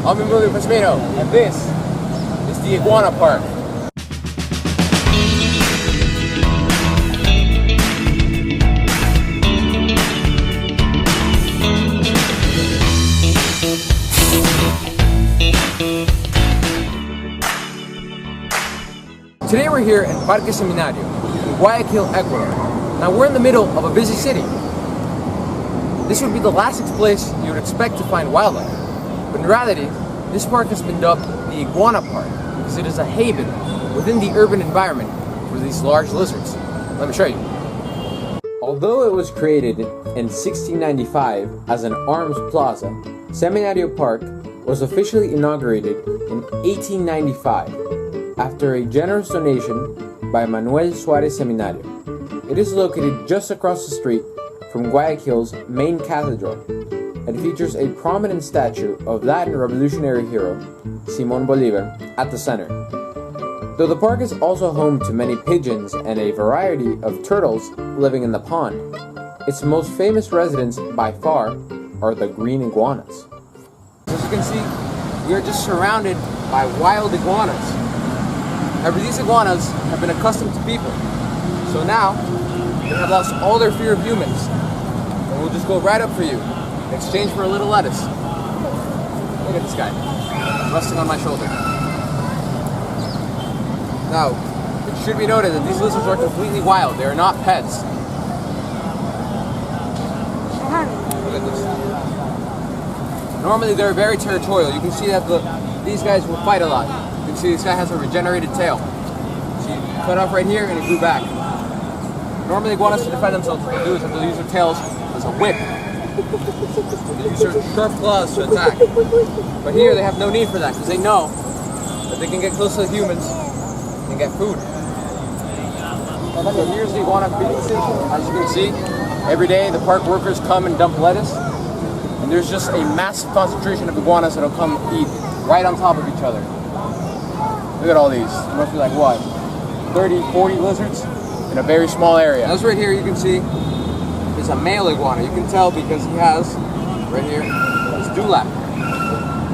I'm Emilio Pasmino, and this is the Iguana Park. Today we're here at Parque Seminario in Guayaquil, Ecuador. Now we're in the middle of a busy city. This would be the last place you would expect to find wildlife. But in reality, this park has been dubbed the Iguana Park because it is a haven within the urban environment for these large lizards. Let me show you. Although it was created in 1695 as an arms plaza, Seminario Park was officially inaugurated in 1895 after a generous donation by Manuel Suarez Seminario. It is located just across the street from Guayaquil's main cathedral and features a prominent statue of Latin revolutionary hero Simón Bolívar at the center. Though the park is also home to many pigeons and a variety of turtles living in the pond, its most famous residents by far are the green iguanas. As you can see, we are just surrounded by wild iguanas. However, these iguanas have been accustomed to people, so now they have lost all their fear of humans, and we'll just go right up for you in exchange for a little lettuce. Look at this guy, resting on my shoulder. Now, it should be noted that these lizards are completely wild. They are not pets. Look at this. Normally they're very territorial. You can see that these guys will fight a lot. You can see this guy has a regenerated tail. So you cut off right here and it grew back. Normally iguanas, to defend themselves, what they'll do is that they'll use their tails as a whip. They use their sharp claws to attack. But here they have no need for that because they know that they can get close to the humans and get food. So here's the iguana feeding station. As you can see, every day the park workers come and dump lettuce. And there's just a massive concentration of iguanas that'll come eat right on top of each other. Look at all these. There must be like what? 30, 40 lizards in a very small area. This right here you can see is a male iguana. You can tell because he has, right here, his dewlap.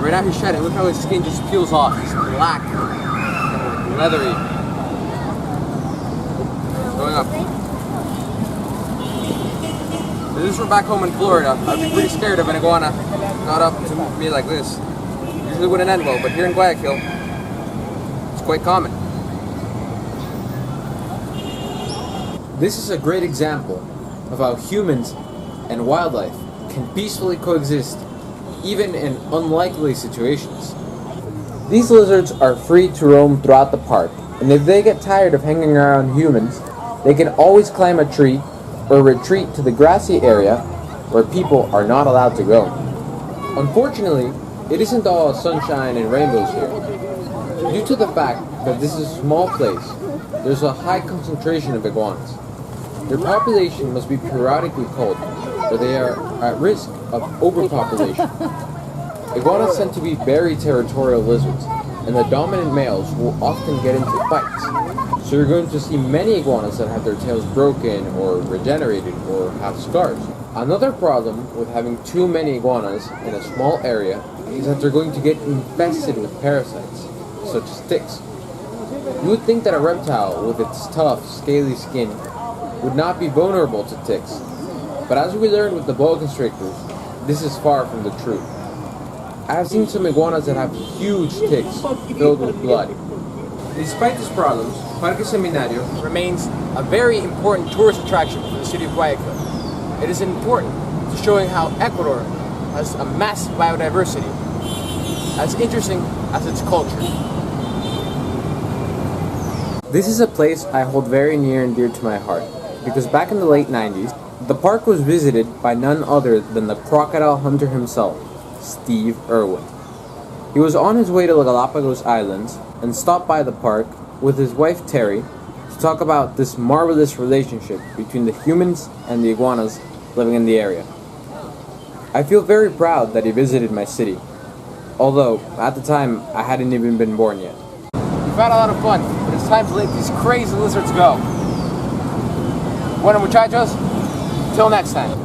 Right now he's shedding. Look how his skin just peels off. It's black and leathery. It's going up. This is from back home in Florida. I'd be pretty scared of an iguana got up to me like this. Usually wouldn't end well, but here in Guayaquil, it's quite common. This is a great example of how humans and wildlife can peacefully coexist even in unlikely situations. These lizards are free to roam throughout the park, and if they get tired of hanging around humans, they can always climb a tree or retreat to the grassy area where people are not allowed to go. Unfortunately, it isn't all sunshine and rainbows here. Due to the fact that this is a small place, there's a high concentration of iguanas. Their population must be periodically culled, or they are at risk of overpopulation. Iguanas tend to be very territorial lizards, and the dominant males will often get into fights. So you're going to see many iguanas that have their tails broken or regenerated or have scars. Another problem with having too many iguanas in a small area is that they're going to get infested with parasites, such as ticks. You would think that a reptile with its tough, scaly skin would not be vulnerable to ticks, but as we learned with the boa constrictors, this is far from the truth. I have seen some iguanas that have huge ticks filled with blood. Despite these problems, Parque Seminario remains a very important tourist attraction for the city of Guayaquil. It is important to showing how Ecuador has a massive biodiversity, as interesting as its culture. This is a place I hold very near and dear to my heart, because back in the late 90s, the park was visited by none other than the crocodile hunter himself, Steve Irwin. He was on his way to the Galapagos Islands and stopped by the park with his wife Terry to talk about this marvelous relationship between the humans and the iguanas living in the area. I feel very proud that he visited my city, although at the time I hadn't even been born yet. We've had a lot of fun, but it's time to let these crazy lizards go. Bueno muchachos, till next time.